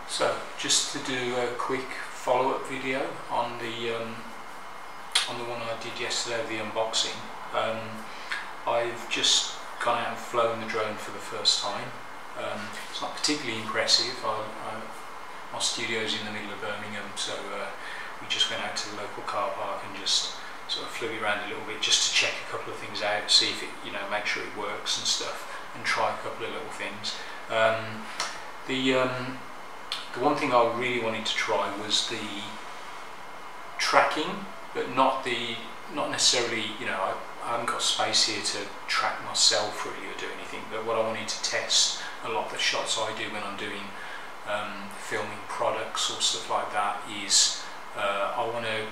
So just to do a quick follow-up video on the one I did yesterday, the unboxing. I've just gone out and flown the drone for the first time. It's not particularly impressive. My studio's in the middle of Birmingham, so we just went out to the local car park and just sort of flew it around a little bit just to check a couple of things out, see if it, make sure it works and stuff, and try a couple of little things. The one thing I really wanted to try was the tracking, but not necessarily, I haven't got space here to track myself really or do anything, but what I wanted to test, a lot of the shots I do when I'm doing filming products or stuff like that, is I want to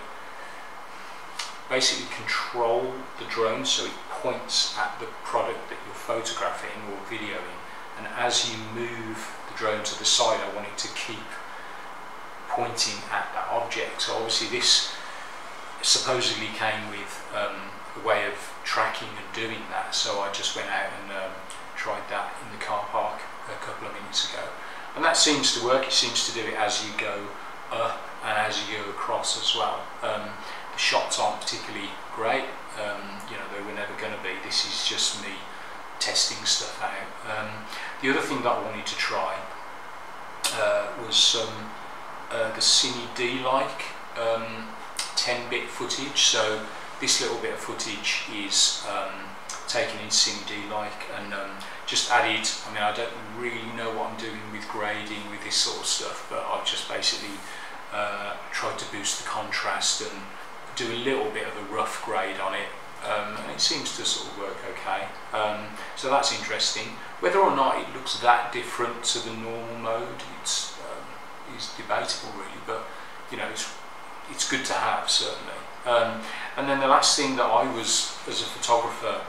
basically control the drone so it points at the product that you're photographing or videoing, and as you move the drone to the side, I want it to keep pointing at that object. So obviously this supposedly came with a way of tracking and doing that, so I just went out and tried that in the car park a couple of minutes ago, and that seems to work. It seems to do it as you go up and as you go across as well. The shots aren't particularly great, they were never going to be. This is just me testing stuff out. The other thing that I wanted to try was the Cine D-like 10-bit footage. So this little bit of footage is taken in Cine D-like and just added, I don't really know what I'm doing with grading with this sort of stuff, but I've just basically tried to boost the contrast and do a little bit of a rough grade on it, and it seems to sort of work okay. So that's interesting. Whether or not it looks that different to the normal mode, is debatable really, but it's good to have, certainly. And then the last thing that I was, as a photographer,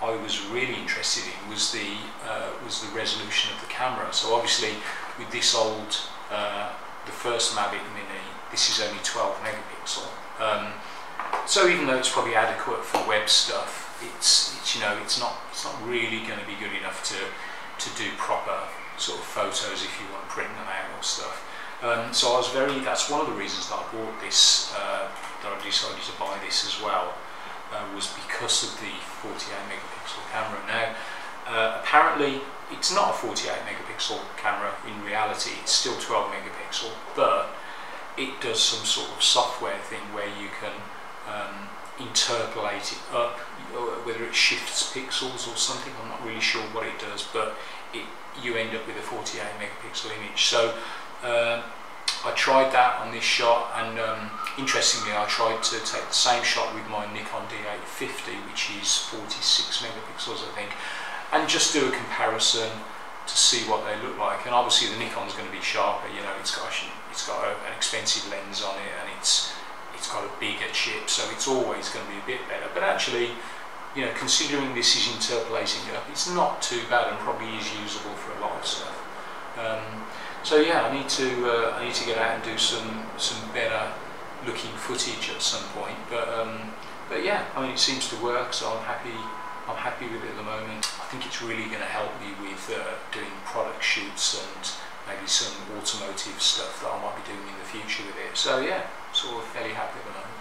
I was really interested in was the resolution of the camera. So obviously with this old, the first Mavic Mini, this is only 12 megapixel. So even though it's probably adequate for web stuff, it's not really going to be good enough to do proper sort of photos if you want to print them out or stuff. So that's one of the reasons that I bought this, that I decided to buy this as well, was because of the 48 megapixel camera. Now, apparently it's not a 48 megapixel camera in reality, it's still 12 megapixel, but it does some sort of software thing where you can interpolate it up, whether it shifts pixels or something. I'm not really sure what it does, but you end up with a 48 megapixel image. So I tried that on this shot, and interestingly I tried to take the same shot with my Nikon D850, which is 46 megapixels I think, and just do a comparison to see what they look like. And obviously the Nikon's going to be sharper, it's got an expensive lens on it, and it's got a bigger chip, so it's always going to be a bit better. But actually, considering this is interpolating it up, it's not too bad and probably is usable for a lot of stuff. So yeah, I need to get out and do some better looking footage at some point. But yeah, it seems to work, so I'm happy with it at the moment. I think it's really going to help me with doing product shoots and maybe some automotive stuff that I might be doing in the future with it. So yeah, sort of fairly happy at the moment.